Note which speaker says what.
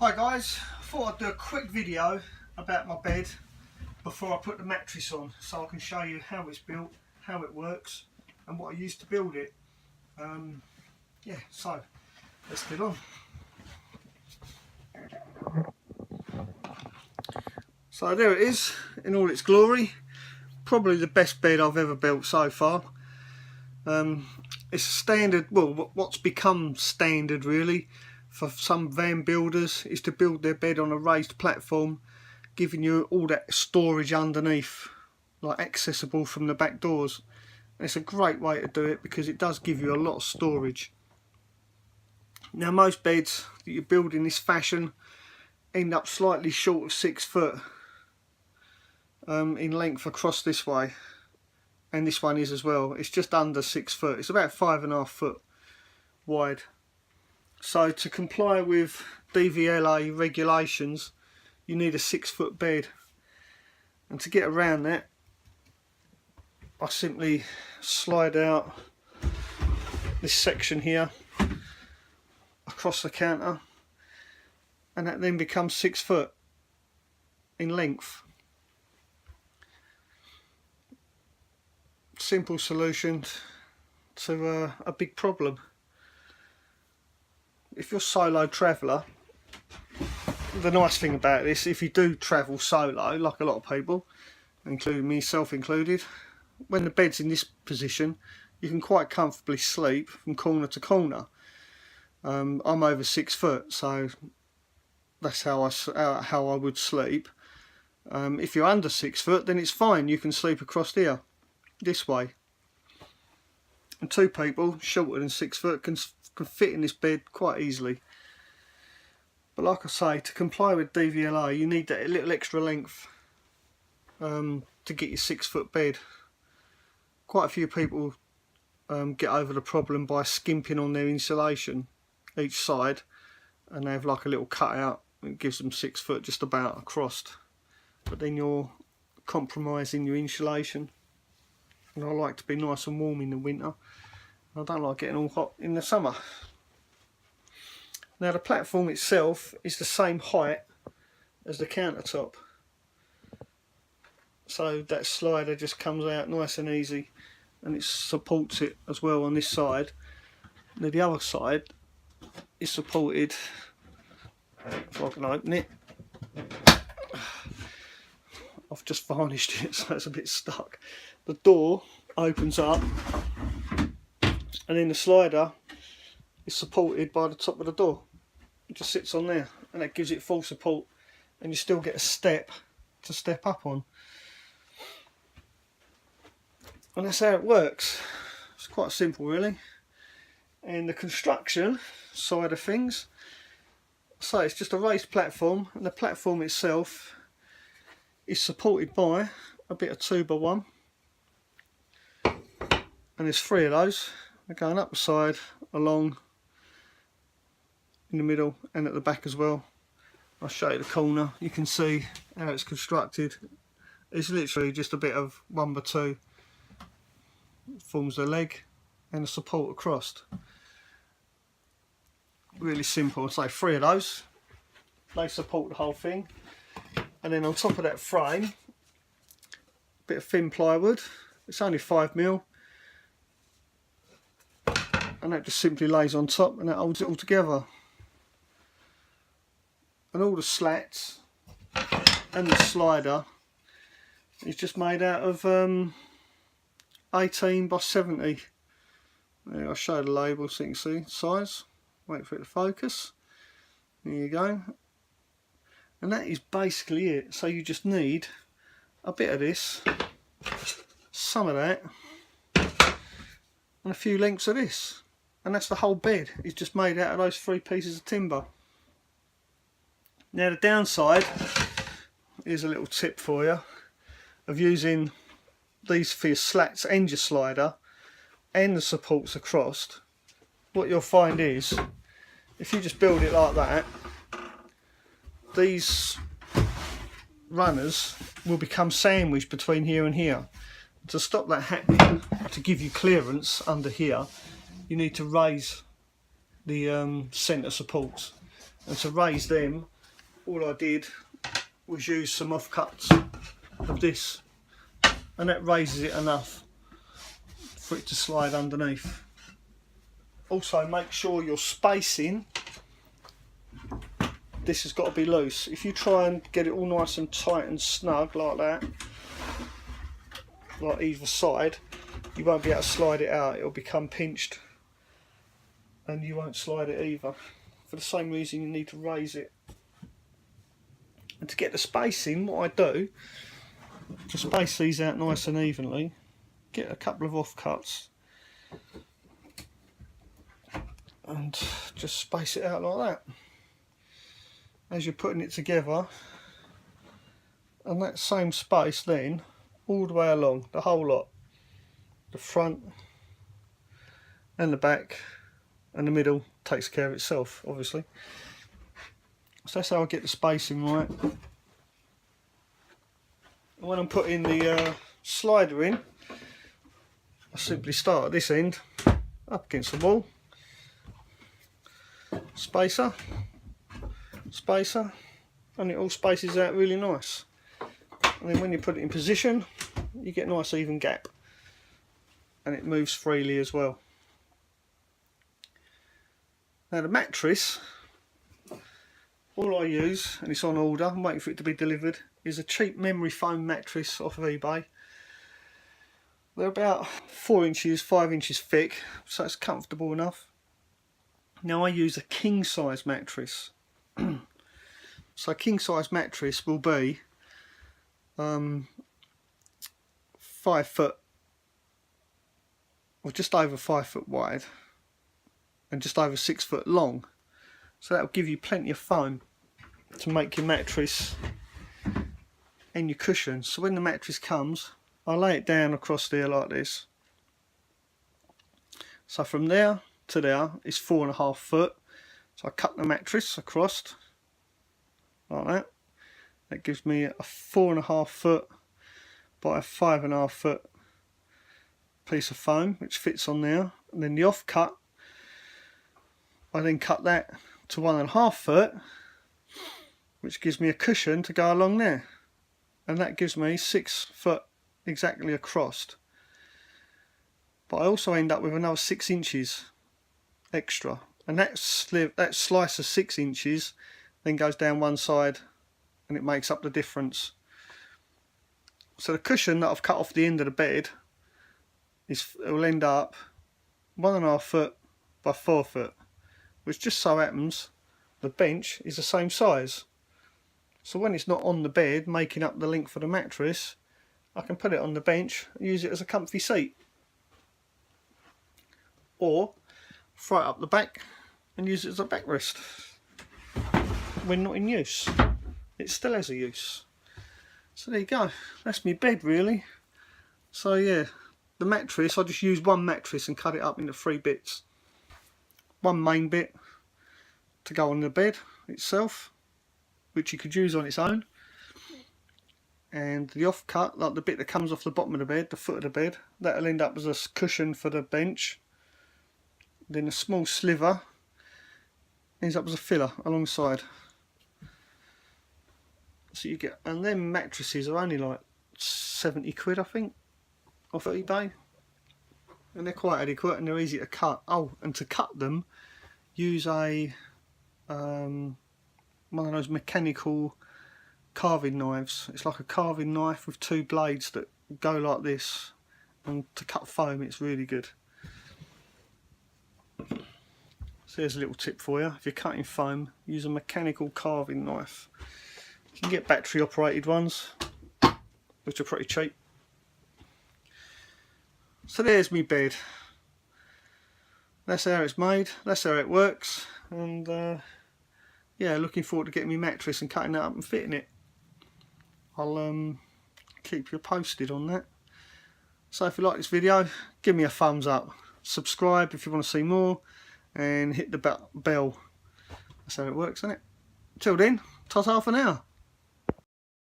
Speaker 1: Hi guys, I thought I'd do a quick video about my bed before I put the mattress on, so I can show you how it's built, how it works and what I used to build it. Yeah, so let's get on. So there it is in all its glory. Probably the best bed I've ever built so far. It's standard, well, what's become standard really for some van builders is to build their bed on a raised platform, giving you all that storage underneath, like accessible from the back doors. And it's a great way to do it because it does give you a lot of storage. Now most beds that you build in this fashion end up slightly short of 6 foot in length across this way, and this one is as well. It's just under 6 foot. It's about 5.5 foot wide. So to comply with DVLA regulations, you need a 6 foot bed, and to get around that, I simply slide out this section here across the counter, and that then becomes 6 foot in length. Simple solution to a big problem. If you're a solo traveller, the nice thing about this, if you do travel solo, like a lot of people, including myself included, when the bed's in this position, you can quite comfortably sleep from corner to corner. I'm over 6 foot, so that's how I would sleep. If you're under 6 foot, then it's fine. You can sleep across here, this way. And two people shorter than 6 foot can fit in this bed quite easily. But like I say, to comply with DVLA, you need that little extra length to get your 6 foot bed. Quite a few people get over the problem by skimping on their insulation each side, and they have like a little cutout that gives them 6 foot just about across. But then you're compromising your insulation. And I like to be nice and warm in the winter. I don't like getting all hot in the summer. Now the platform itself is the same height as the countertop, so that slider just comes out nice and easy, and it supports it as well on this side. Now the other side is supported, if I can open it, I've just varnished it so it's a bit stuck. The door opens up, and then the slider is supported by the top of the door. It just sits on there, and that gives it full support, and you still get a step to step up on. And that's how it works. It's quite simple really. And the construction side of things, so it's just a raised platform, and the platform itself is supported by a bit of 2x1, and there's 3 of those. They're going up the side, along, in the middle, and at the back as well. I'll show you the corner. You can see how it's constructed. It's literally just a bit of 1x2 forms the leg and the support across. Really simple. So 3 of those, they support the whole thing, and then on top of that frame, a bit of thin plywood. It's only 5mm, and that just simply lays on top, and that holds it all together. And all the slats and the slider is just made out of 18x70. There, I'll show the label so you can see size. Wait for it to focus. There you go. And that is basically it. So you just need a bit of this, some of that, and a few lengths of this. And that's the whole bed. It's just made out of those 3 pieces of timber. Now the downside, here's a little tip for you, of using these for your slats and your slider and the supports across. What you'll find is, if you just build it like that, these runners will become sandwiched between here and here. To stop that happening, to give you clearance under here, you need to raise the centre supports. And to raise them, all I did was use some offcuts of this, and that raises it enough for it to slide underneath. Also, make sure your spacing, this has got to be loose. If you try and get it all nice and tight and snug like that, like either side, you won't be able to slide it out. It'll become pinched and you won't slide it either. For the same reason, you need to raise it. And to get the spacing, what I do, to space these out nice and evenly, get a couple of offcuts and just space it out like that as you're putting it together, and that same space then all the way along, the whole lot, the front and the back and the middle takes care of itself, obviously. So that's how I get the spacing right. And when I'm putting the slider in, I simply start at this end up against the wall, spacer, spacer, and it all spaces out really nice. And then when you put it in position, you get a nice even gap, and it moves freely as well. Now the mattress, all I use, and it's on order, I'm waiting for it to be delivered, is a cheap memory foam mattress off of eBay. They're about 4 inches, 5 inches thick, so it's comfortable enough. Now I use a king size mattress. So a king size mattress will be 5 foot, or just over 5 foot wide, and just over 6 foot long. So that will give you plenty of foam to make your mattress and your cushions. So when the mattress comes, I lay it down across there like this. So from there to there is 4.5 foot. So I cut the mattress across like that. That gives me a 4.5 foot by a 5.5 foot piece of foam, which fits on there. And then the offcut, I then cut that to 1.5 foot, which gives me a cushion to go along there. And that gives me 6 foot exactly across. But I also end up with another 6 inches extra. And that slice of 6 inches then goes down one side, and it makes up the difference. So the cushion that I've cut off the end of the bed it will end up 1.5 foot by 4 foot, which just so happens the bench is the same size. So when it's not on the bed making up the length of the mattress, I can put it on the bench and use it as a comfy seat, or throw it up the back and use it as a backrest. When not in use, it still has a use. So there you go, that's my bed really. So yeah, the mattress, I just use one mattress and cut it up into 3 bits. One main bit to go on the bed itself, which you could use on its own, and the offcut, like the bit that comes off the bottom of the bed, the foot of the bed, that'll end up as a cushion for the bench. Then a small sliver ends up as a filler alongside. So you get, and then mattresses are only like 70 quid I think off eBay, and they're quite adequate and they're easy to cut. Oh, and to cut them, use a one of those mechanical carving knives. It's like a carving knife with 2 blades that go like this, and to cut foam it's really good. So here's a little tip for you: if you're cutting foam, use a mechanical carving knife. You can get battery operated ones, which are pretty cheap. So there's my bed. That's how it's made, that's how it works, and yeah, looking forward to getting my mattress and cutting it up and fitting it. I'll keep you posted on that. So if you like this video, give me a thumbs up, subscribe if you want to see more, and hit the bell. That's how it works, isn't it? Till then, ta-ta for now.